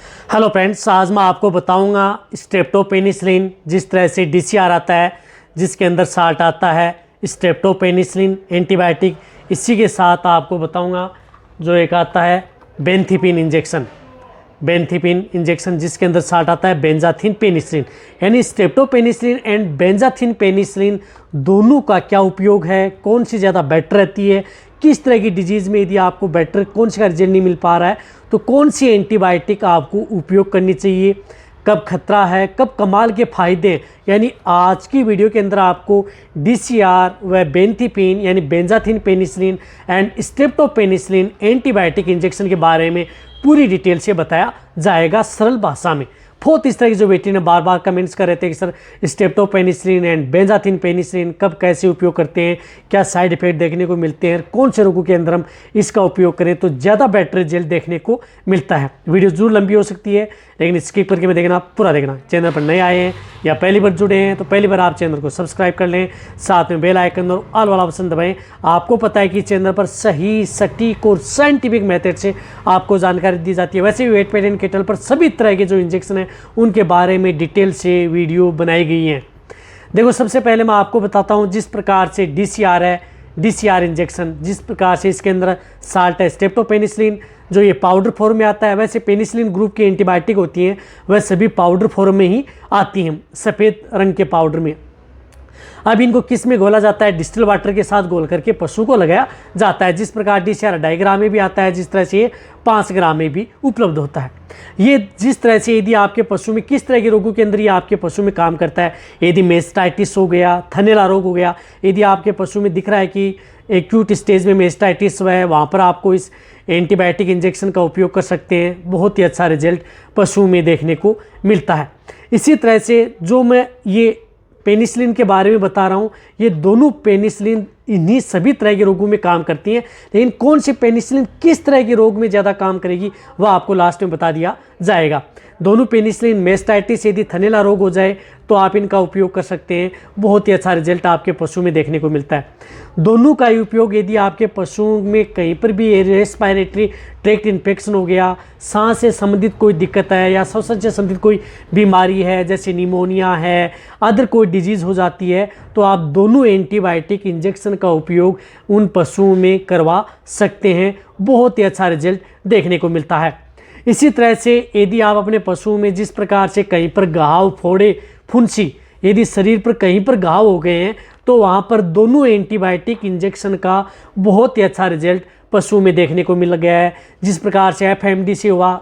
Hello friends, आज मैं आपको बताऊंगा स्ट्रेप्टोपेनिसिलिन जिस तरह से डीसीआर आता है जिसके अंदर साल्ट आता है स्ट्रेप्टोपेनिसिलिन एंटीबायोटिक। इसी के साथ आपको बताऊंगा जो एक आता है बेंथिपिन इंजेक्शन जिसके अंदर साल्ट आता है बेंजाथिन पेनिसिलिन। यानी स्ट्रेप्टोपेनिसिलिन एंड बेंजाथिन पेनिसिलिन दोनों का क्या उपयोग है, कौन सी ज़्यादा बेटर रहती है, किस तरह की डिजीज़ में यदि आपको बेटर कौन सी का रिजल्ट नहीं मिल पा रहा है तो कौन सी एंटीबायोटिक आपको उपयोग करनी चाहिए, कब खतरा है, कब कमाल के फ़ायदे हैं। यानी आज की वीडियो के अंदर आपको डीसीआर व बेंथिपिन यानी benzathine penicillin and streptopenicillin antibiotic injection के बारे में पूरी डिटेल से बताया जाएगा सरल भाषा में। बहुत इस तरह की जो बेटी ने बार बार कमेंट्स कर रहे थे कि सर स्ट्रेप्टोपेनिसिलिन एंड बेंजाथिन पेनिसिलिन कब कैसे उपयोग करते हैं, क्या साइड इफेक्ट देखने को मिलते हैं, कौन से रोगों के अंदर हम इसका उपयोग करें तो ज़्यादा बेटर रिजल्ट देखने को मिलता है। वीडियो जरूर लंबी हो सकती है लेकिन स्किप करके मैं देखना पूरा देखना। चैनल पर नए आए हैं या पहली बार जुड़े हैं तो पहली बार आप चैनल को सब्सक्राइब कर लें, साथ में बेल आइकन और ऑल वाला ऑप्शन दबाएं। आपको पता है कि चैनल पर सही सटीक और साइंटिफिक मेथड से आपको जानकारी दी जाती है। वैसे भी वेट पेट एंड केटल पर सभी तरह के जो इंजेक्शन है उनके बारे में डिटेल से वीडियो बनाई गई हैं। देखो, सबसे पहले मैं आपको बताता हूँ जिस प्रकार से डीसीआर है, डीसीआर इंजेक्शन जिस प्रकार से इसके अंदर साल्ट है स्ट्रेप्टोपेनिसिलिन जो ये पाउडर फॉर्म में आता है। वैसे पेनिसिलिन ग्रुप की एंटीबायोटिक होती हैं वह सभी पाउडर फॉर्म में ही आती हैं, सफ़ेद रंग के पाउडर में। अब इनको किस में घोला जाता है, डिस्टिल वाटर के साथ घोल करके पशु को लगाया जाता है। जिस प्रकार डीसीआर 2.5 ग्राम में भी आता है, जिस तरह से ये 5 ग्राम में भी उपलब्ध होता है। ये जिस तरह से यदि आपके पशु में किस तरह के रोगों के अंदर ये आपके पशु में काम करता है, यदि मेस्टाइटिस हो गया, थनैला रोग हो गया, यदि आपके पशु में दिख रहा है कि एक्यूट स्टेज में मेस्टाइटिस हुआ है, वहाँ पर आपको इस एंटीबायोटिक इंजेक्शन का उपयोग कर सकते हैं। बहुत ही अच्छा रिजल्ट पशु में देखने को मिलता है। इसी तरह से जो मैं ये पेनिसिलिन के बारे में बता रहा हूँ, ये दोनों पेनिसिलिन इन्हीं सभी तरह के रोगों में काम करती हैं, लेकिन कौन सी पेनिसिलिन किस तरह के रोग में ज़्यादा काम करेगी वह आपको लास्ट में बता दिया जाएगा। दोनों पेनिसिलिन मेस्टाइटिस यदि थनैला रोग हो जाए तो आप इनका उपयोग कर सकते हैं। बहुत ही अच्छा रिजल्ट आपके पशु में देखने को मिलता है। दोनों का उपयोग यदि आपके पशु में कहीं पर भी रेस्पिरेटरी ट्रैक्ट इन्फेक्शन हो गया, सांस से संबंधित कोई दिक्कत है या श्वसन से संबंधित कोई बीमारी है जैसे निमोनिया है, अदर कोई डिजीज़ हो जाती है तो आप दोनों एंटीबायोटिक इंजेक्शन का उपयोग उन पशुओं में करवा सकते हैं। बहुत ही अच्छा रिजल्ट देखने को मिलता है। इसी तरह से यदि आप अपने पशुओं में जिस प्रकार से कहीं पर घाव, फोड़े, फुंसी, यदि शरीर पर कहीं पर घाव हो गए हैं तो वहाँ पर दोनों एंटीबायोटिक इंजेक्शन का बहुत ही अच्छा रिजल्ट पशु में देखने को मिल गया है। जिस प्रकार से एफएमडी से हुआ,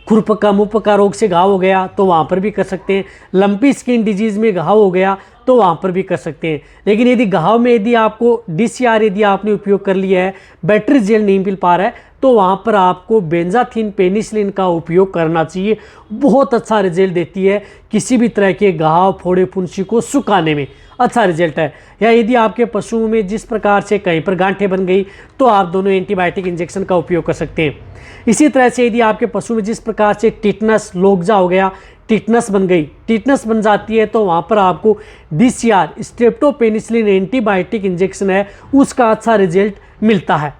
खुरपका मुंहपका रोग से घाव हो गया तो वहाँ पर भी कर सकते हैं। लंपी स्किन डिजीज़ में घाव हो गया तो वहाँ पर भी कर सकते हैं। लेकिन यदि घाव में यदि आपको डीसीआर यदि आपने उपयोग कर लिया है, बैटरी जेल नहीं मिल पा रहा है तो वहाँ पर आपको बेंजाथिन पेनिसिलिन का उपयोग करना चाहिए। बहुत अच्छा रिजल्ट देती है किसी भी तरह के घाव, फोड़े, फुंसी को सुखाने में अच्छा रिजल्ट है। या यदि आपके पशुओं में जिस प्रकार से कहीं पर गांठें बन गई तो आप दोनों एंटीबायोटिक इंजेक्शन का उपयोग कर सकते हैं। इसी तरह से यदि आपके पशु में जिस प्रकार से टिटनस, लोकजा हो गया, टिटनस बन गई, टिटनस बन जाती है तो वहाँ पर आपको डीसीआर स्ट्रेप्टोपेनिसिलिन एंटीबायोटिक इंजेक्शन है उसका अच्छा रिजल्ट मिलता है।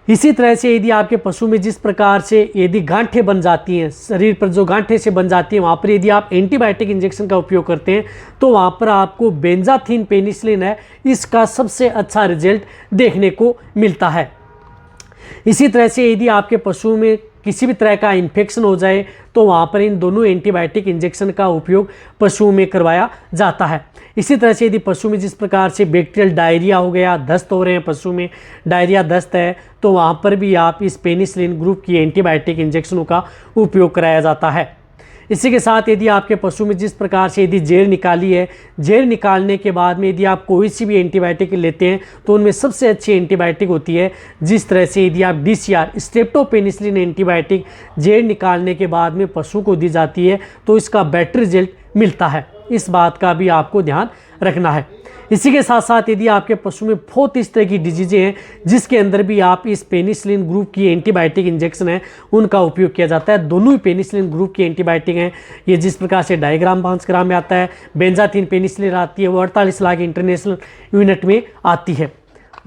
इसी तरह से यदि आपके पशु में जिस प्रकार से यदि गांठें बन जाती हैं, शरीर पर जो गांठें से बन जाती हैं वहाँ पर यदि आप एंटीबायोटिक इंजेक्शन का उपयोग करते हैं तो वहाँ पर आपको बेंजाथिन पेनिसिलिन है इसका सबसे अच्छा रिजल्ट देखने को मिलता है। इसी तरह से यदि आपके पशु में किसी भी तरह का इन्फेक्शन हो जाए तो वहाँ पर इन दोनों एंटीबायोटिक इंजेक्शन का उपयोग पशुओं में करवाया जाता है। इसी तरह से यदि पशु में जिस प्रकार से बैक्टीरियल डायरिया हो गया, दस्त हो रहे हैं, पशु में डायरिया दस्त है तो वहाँ पर भी आप इस पेनिसिलिन ग्रुप की एंटीबायोटिक इंजेक्शनों का उपयोग कराया जाता है। इसी के साथ यदि आपके पशु में जिस प्रकार से यदि जेर निकाली है, जेर निकालने के बाद में यदि आप कोई सी भी एंटीबायोटिक लेते हैं तो उनमें सबसे अच्छी एंटीबायोटिक होती है। जिस तरह से यदि आप डीसीआर स्ट्रेप्टोपेनिसिलिन एंटीबायोटिक जेर निकालने के बाद में पशु को दी जाती है तो इसका बेटर रिजल्ट मिलता है। इस बात का भी आपको ध्यान रखना है। इसी के साथ साथ यदि आपके पशु में बहुत इस तरह की डिजीज़ें हैं जिसके अंदर भी आप इस पेनिसिलिन ग्रुप की एंटीबायोटिक इंजेक्शन है उनका उपयोग किया जाता है। दोनों ही पेनिसिलिन ग्रुप की एंटीबायोटिक हैं। ये जिस प्रकार से 2.5 ग्राम 5 ग्राम में आता है, बेंजाथिन पेनिसिलिन आती है वो 48 लाख इंटरनेशनल यूनिट में आती है।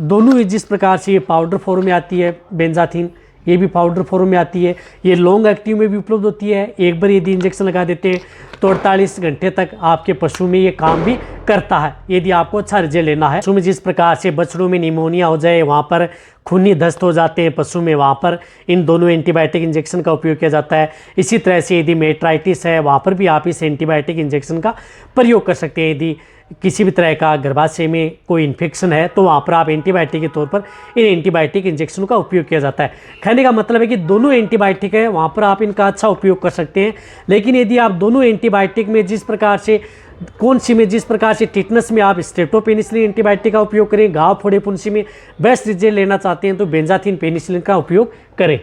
दोनों ही जिस प्रकार से ये पाउडर फॉर्म में आती है बेंजाथिन ये भी पाउडर फॉर्म में आती है। ये लॉन्ग एक्टिव में भी उपलब्ध होती है। एक बार यदि इंजेक्शन लगा देते हैं तो 48 घंटे तक आपके पशु में ये काम भी करता है। यदि आपको अच्छा रिजल्ट लेना है, पशु में जिस प्रकार से बछड़ों में निमोनिया हो जाए, वहाँ पर खूनी दस्त हो जाते हैं पशु में, वहाँ पर इन दोनों एंटीबायोटिक इंजेक्शन का उपयोग किया जाता है। इसी तरह से यदि मेट्राइटिस है, वहाँ पर भी आप इस एंटीबायोटिक इंजेक्शन का प्रयोग कर सकते हैं। यदि किसी भी तरह का गर्भाशय में कोई इन्फेक्शन है तो वहाँ पर आप एंटीबायोटिक के तौर पर इन एंटीबायोटिक इंजेक्शन का उपयोग किया जाता है। कहने का मतलब है कि दोनों एंटीबायोटिक है, वहाँ पर आप इनका अच्छा उपयोग कर सकते हैं। लेकिन यदि आप दोनों एंटीबायोटिक में जिस प्रकार से जिस प्रकार से टिटनस में आप स्ट्रेप्टोपेनिसिलिन एंटीबायोटिक का उपयोग करें, घाव फोड़े फुंसी में बेस्ट रिजल्ट लेना चाहते हैं तो बेंजाथिन पेनिसिलिन का उपयोग करें।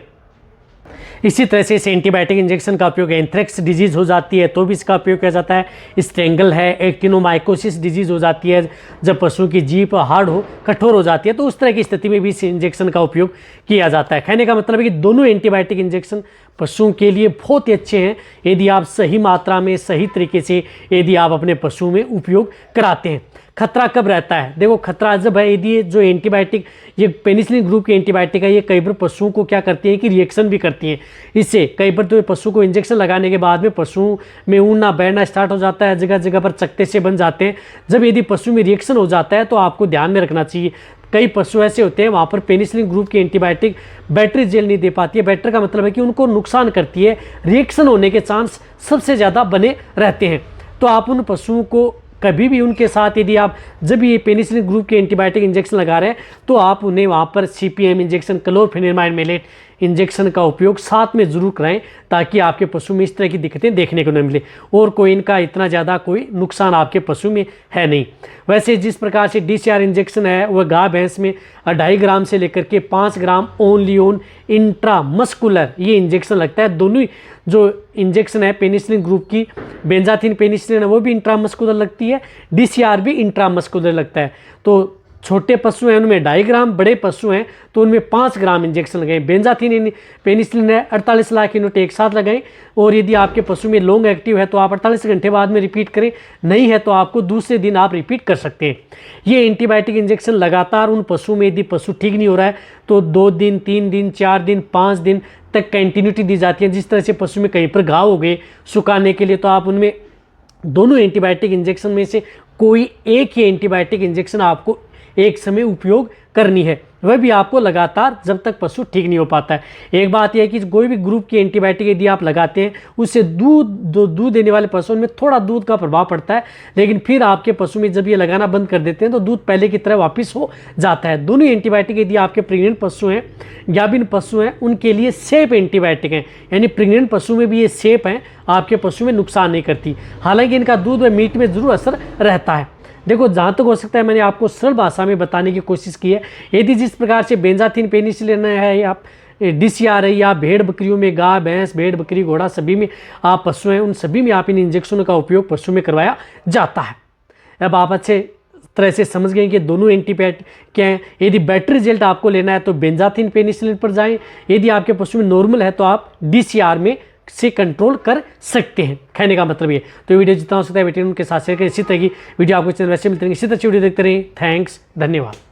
इसी तरह से इस एंटीबायोटिक इंजेक्शन का उपयोग एंथ्रेक्स डिजीज़ हो जाती है तो भी इसका उपयोग किया जाता है। स्ट्रेंगल है, एक्टिनोमाइकोसिस डिजीज़ हो जाती है, जब पशु की जीभ हार्ड हो, कठोर हो जाती है, तो उस तरह की स्थिति में भी इस इंजेक्शन का उपयोग किया जाता है। कहने का मतलब है कि दोनों एंटीबायोटिक इंजेक्शन पशुओं के लिए बहुत ही अच्छे हैं यदि आप सही मात्रा में, सही तरीके से यदि आप अपने पशु में उपयोग कराते हैं। खतरा कब रहता है? देखो, खतरा जब है यदि ये जो एंटीबायोटिक, ये पेनिसिलिन ग्रुप की एंटीबायोटिक है, ये कई बार पशुओं को क्या करती है कि रिएक्शन भी करती हैं। इससे कई बार तो पशु को इंजेक्शन लगाने के बाद में पशु में ऊँना बैठना स्टार्ट हो जाता है, जगह जगह पर चकत्ते से बन जाते हैं। जब यदि पशु में रिएक्शन हो जाता है तो आपको ध्यान में रखना चाहिए। कई पशु ऐसे होते हैं वहाँ पर पेनिसिलिन ग्रुप की एंटीबायोटिक बैटरी जेल नहीं दे पाती है। बैटरी का मतलब है कि उनको नुकसान करती है, रिएक्शन होने के चांस सबसे ज़्यादा बने रहते हैं। तो आप उन पशुओं को कभी भी उनके साथ यदि आप जब ये पेनिसिलिन ग्रुप के एंटीबायोटिक इंजेक्शन लगा रहे हैं तो आप उन्हें वहाँ पर CPM इंजेक्शन, क्लोरफेनिरामाइड मेलेट इंजेक्शन का उपयोग साथ में ज़रूर कराएं ताकि आपके पशु में इस तरह की दिक्कतें देखने को न मिले। और कोई इनका इतना ज़्यादा कोई नुकसान आपके पशु में है नहीं। वैसे जिस प्रकार से DCR इंजेक्शन है वह गाय भैंस में 2.5 ग्राम से लेकर के 5 ग्राम ओनली ऑन इंट्रामस्कुलर ये इंजेक्शन लगता है। दोनों जो इंजेक्शन है पेनिसिलिन ग्रुप की, बेंजाथिन पेनिसिलिन है, वो भी इंट्रामस्कुलर लगती है, DCR भी इंट्रामस्कुलर लगता है। तो छोटे पशु हैं उनमें 2.5 ग्राम, बड़े पशु हैं तो उनमें 5 ग्राम इंजेक्शन लगाएं। बेंजाथिन पेनिसिलिन है 48 लाख यूनिट एक साथ लगाएं। और यदि आपके पशु में लॉन्ग एक्टिव है तो आप 48 घंटे बाद में रिपीट करें, नहीं है तो आपको दूसरे दिन आप रिपीट कर सकते हैं। ये एंटीबायोटिक इंजेक्शन लगातार उन पशु में यदि पशु ठीक नहीं हो रहा है तो 2 दिन, 3 दिन, 4 दिन, 5 दिन तक कंटिन्यूटी दी जाती है। जिस तरह से पशु में कहीं पर घाव हो गए सुखाने के लिए तो आप उनमें दोनों एंटीबायोटिक इंजेक्शन में से कोई एक ही एंटीबायोटिक इंजेक्शन आपको एक समय उपयोग करनी है, वह भी आपको लगातार जब तक पशु ठीक नहीं हो पाता है। एक बात यह है कि कोई भी ग्रुप की एंटीबायोटिक यदि आप लगाते हैं उससे दूध देने वाले पशुओं में थोड़ा दूध का प्रभाव पड़ता है, लेकिन फिर आपके पशु में जब ये लगाना बंद कर देते हैं तो दूध पहले की तरह वापस हो जाता है। दोनों एंटीबायोटिक यदि आपके प्रेग्नेंट पशु हैं, गाभिन पशु हैं, उनके लिए सेफ एंटीबायोटिक हैं, यानी प्रेग्नेंट पशु में भी ये सेफ हैं, आपके पशु में नुकसान नहीं करती। हालांकि इनका दूध व मीट में जरूर असर रहता है। देखो, जहाँ तक हो सकता है मैंने आपको सरल भाषा में बताने की कोशिश की है। यदि जिस प्रकार से बेंजाथिन पेनिसिलिन है या DCR है या भेड़ बकरियों में, गाय भैंस, भेड़ बकरी, घोड़ा सभी में आप पशु हैं, उन सभी में आप इन इंजेक्शनों का उपयोग पशु में करवाया जाता है। अब आप अच्छे तरह से समझ गए कि दोनों एंटीबायोटिक क्या हैं। यदि बेटर रिजल्ट आपको लेना है तो बेंजाथिन पेनिसिलिन पर जाएं। यदि आपके पशु में नॉर्मल है तो आप DCR में से कंट्रोल कर सकते हैं। कहने का मतलब ये। तो वीडियो जितना हो सकता है बेटे उनके साथ शेयर करें। इसी तरह की वीडियो आपको चैनल वैसे मिलते रहेंगे। इसी तरह वीडियो देखते रहें। थैंक्स, धन्यवाद।